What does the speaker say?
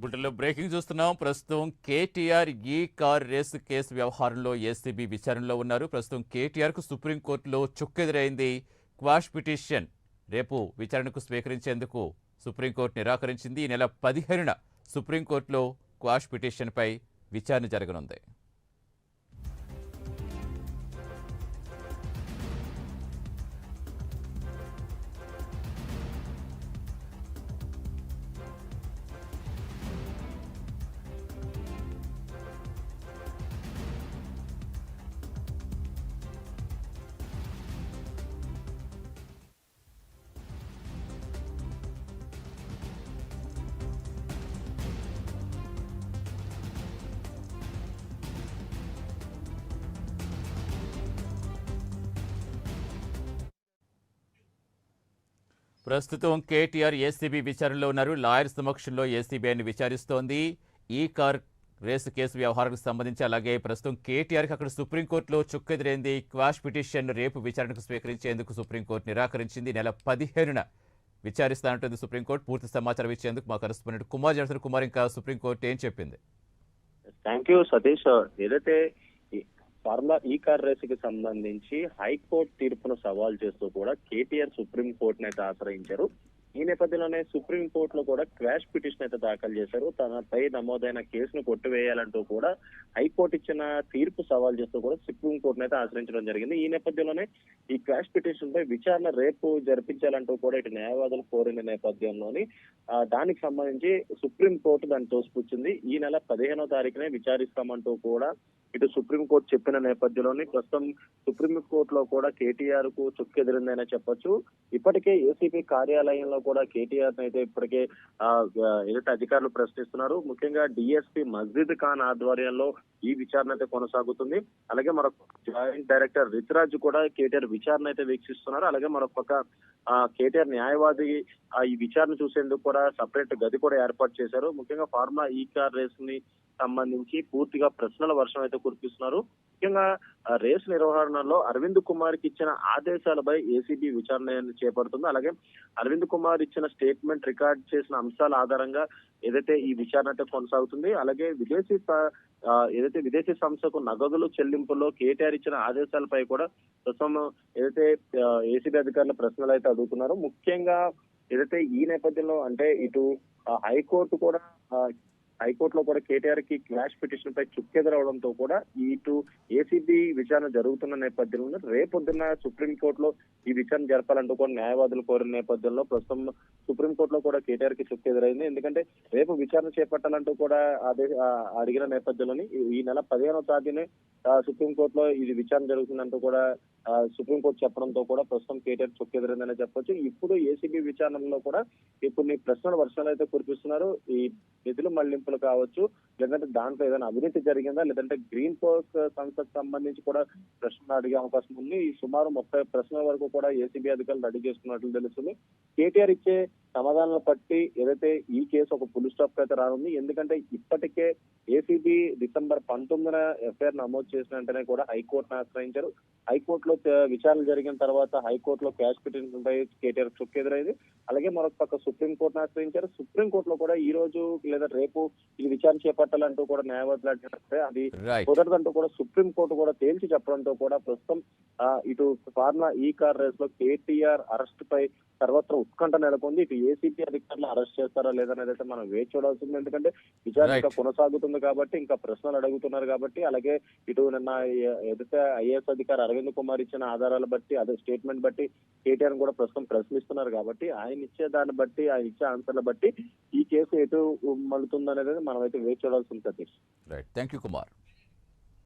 బులెటిన్లో బ్రేకింగ్ చూస్తున్నాం. ప్రస్తుతం కేటీఆర్ ఈ కార్ రేసు కేసు వ్యవహారంలో ఏసీబీ విచారణలో ఉన్నారు. ప్రస్తుతం కేటీఆర్కు సుప్రీంకోర్టులో చుక్కెదురైంది. క్వాష్ పిటిషన్ రేపు విచారణకు స్వీకరించేందుకు సుప్రీంకోర్టు నిరాకరించింది. ఈ నెల 15న సుప్రీంకోర్టులో క్వాష్ పిటిషన్పై విచారణ జరగనుంది. ప్రస్తుతం కేటీఆర్ ఏసీబీ విచారణలో ఉన్నారు. లాయర్ సమక్షంలో ఏసీబీఐని విచారిస్తోంది. ఈ కార్ రేసు కేసు వ్యవహారానికి సంబంధించి అలాగే ప్రస్తుతం కేటీఆర్కి అక్కడ సుప్రీంకోర్టులో చుక్కెదురైంది. క్వాష్ పిటిషన్ రేపు విచారణకు స్వీకరించేందుకు సుప్రీంకోర్టు నిరాకరించింది. నెల 15న విచారిస్తానంటుంది సుప్రీంకోర్టు. పూర్తి సమాచారం ఇచ్చేందుకు మా కరెస్పాండెంట్ కుమార్ జనసన్. కుమార్, ఇంకా సుప్రీంకోర్టు ఏం చెప్పింది? Thank you Satish. ఏదైతే ఫార్ములా ఈ కార్ రేసుకి సంబంధించి హైకోర్టు తీర్పును సవాల్ చేస్తూ కూడా కేటీఆర్ సుప్రీం కోర్టును అయితే ఆశ్రయించారు. ఈ నేపథ్యంలోనే సుప్రీం కోర్టులో కూడా క్వాష్ పిటిషన్ అయితే దాఖలు చేశారు. తనపై నమోదైన కేసును కొట్టివేయాలంటూ కూడా హైకోర్టు ఇచ్చిన తీర్పు సవాల్ చేస్తూ కూడా సుప్రీం కోర్టును అయితే ఆశ్రయించడం జరిగింది. ఈ నేపథ్యంలోనే ఈ క్వాష్ పిటిషన్ పై విచారణ రేపు జరిపించాలంటూ కూడా ఇటు న్యాయవాదులు కోరిన నేపథ్యంలోని దానికి సంబంధించి సుప్రీం కోర్టు దాన్ని తోసిపుచ్చింది. ఈ నెల 15వ తారీఖునే విచారిస్తామంటూ కూడా ఇటు సుప్రీంకోర్టు చెప్పిన నేపథ్యంలోని ప్రస్తుతం సుప్రీంకోర్టులో కూడా కేటీఆర్ కు చుక్కెదిరిందనే చెప్పొచ్చు. ఇప్పటికే ఏసీబీ కార్యాలయంలో కూడా కేటీఆర్ అయితే ఇప్పటికే ఏదైతే అధికారులు ప్రశ్నిస్తున్నారు. ముఖ్యంగా డిఎస్పీ మస్జిద్ ఖాన్ ఆధ్వర్యంలో ఈ విచారణ అయితే కొనసాగుతుంది. అలాగే మరొక జాయింట్ డైరెక్టర్ రితురాజ్ కూడా కేటీఆర్ విచారణ అయితే వీక్షిస్తున్నారు. అలాగే మరొక పక్క కేటీఆర్ న్యాయవాది ఈ విచారణ చూసేందుకు కూడా సపరేట్ గది కూడా ఏర్పాటు చేశారు. ముఖ్యంగా ఫార్ములా ఈ కార్ రేస్ ని సంబంధించి పూర్తిగా ప్రశ్నల వర్షం అయితే కురిపిస్తున్నారు. ముఖ్యంగా రేసు నిర్వహణలో అరవింద్ కుమార్ కి ఇచ్చిన ఆదేశాలపై ఏసీబీ విచారణ చేపడుతుంది. అలాగే అరవింద్ కుమార్ ఇచ్చిన స్టేట్మెంట్ రికార్డ్ చేసిన అంశాల ఆధారంగా ఏదైతే ఈ విచారణ అయితే కొనసాగుతుంది. అలాగే విదేశీ సంస్థకు నగదులు చెల్లింపుల్లో కేటీఆర్ ఇచ్చిన ఆదేశాలపై కూడా ప్రస్తుతం ఏదైతే ఏసీబీ అధికారులు ప్రశ్నలు అయితే అడుగుతున్నారు. ముఖ్యంగా ఏదైతే ఈ నేపథ్యంలో అంటే ఇటు హైకోర్టులో కూడా కేటీఆర్ కి క్వాష్ పిటిషన్ పై చుక్కెదురవడంతో కూడా ఇటు ఏసీబీ విచారణ జరుగుతున్న నేపథ్యంలో రేపొద్దున సుప్రీంకోర్టులో ఈ విచారణ జరపాలంటూ కూడా న్యాయవాదులు కోరిన నేపథ్యంలో ప్రస్తుతం సుప్రీంకోర్టులో కూడా కేటీఆర్ కి చుక్కెదురైంది. ఎందుకంటే రేపు విచారణ చేపట్టాలంటూ కూడా అడిగిన నేపథ్యంలోని ఈ నెల 15వ తారీఖునే సుప్రీంకోర్టులో ఇది విచారణ జరుగుతుందంటూ కూడా సుప్రీంకోర్టు చెప్పడంతో కూడా ప్రస్తుతం కేటీఆర్ చుక్కెదురైందనే చెప్పొచ్చు. ఇప్పుడు ఏసీబీ విచారణలో కూడా కొన్ని ప్రశ్నల వర్షాలు అయితే కురిపిస్తున్నారు. ఈ నిధులు మళ్లింపులు కావచ్చు, లేదంటే దాంట్లో ఏదైనా అవినీతి జరిగిందా, లేదంటే గ్రీన్ పోస్ట్ సంస్థకు సంబంధించి కూడా ప్రశ్నలు అడిగే అవకాశం ఉంది. ఈ సుమారు 30 ప్రశ్నల వరకు కూడా ఏసీబీ అధికారులు రెడీ చేసుకున్నట్లు తెలుస్తుంది. కేటీఆర్ ఇచ్చే సమాధానాలు బట్టి ఏదైతే ఈ కేసు ఒక ఫుల్ స్టాప్ అయితే రానుంది. ఎందుకంటే ఇప్పటికే ఏసీబీ డిసెంబర్ 19న ఎఫ్ఐఆర్ నమోదు చేసిన వెంటనే కూడా హైకోర్టును ఆశ్రయించారు. హైకోర్టులో విచారణ జరిగిన తర్వాత హైకోర్టులో క్వాష్ పిటిషన్ పై కేటీఆర్ చుక్కెదురైంది. అలాగే మరొక పక్క సుప్రీంకోర్టును ఆశ్రయించారు. సుప్రీంకోర్టులో కూడా ఈ రోజు లేదా రేపు ఈ విచారణ చేపట్టాలంటూ కూడా న్యాయవాదులు అంటే అది కుదరదంటూ కూడా సుప్రీంకోర్టు కూడా తేల్చి చెప్పడంతో కూడా ప్రస్తుతం ఇటు ఫార్ములా ఈ కార్ రేస్ లో కేటీఆర్ అరెస్ట్ పై సర్వత్ర ఉత్కంఠ నెలకొంది. ఇటు ఏసీబీ అధికారులు అరెస్ట్ చేస్తారా లేదనేది అయితే మనం వేచి చూడాల్సింది. ఎందుకంటే విచారణ ఇంకా కొనసాగుతుంది కాబట్టి, ఇంకా ప్రశ్నలు అడుగుతున్నారు కాబట్టి, అలాగే ఇటు నిన్న ఏదైతే ఐఏఎస్ అధికారి అరవింద్ కుమార్ ఇచ్చిన ఆధారాలు బట్టి అదే స్టేట్మెంట్ బట్టి కేటీఆర్ కూడా ప్రస్తుతం ప్రశ్నిస్తున్నారు కాబట్టి ఆయన ఇచ్చే దాన్ని బట్టి ఆయన ఇచ్చే ఆన్సర్ల బట్టి ఈ కేసు ఎటు మలుతుందనేది మనం అయితే వేచి చూడాల్సింది Satish. Right, thank you Kumar.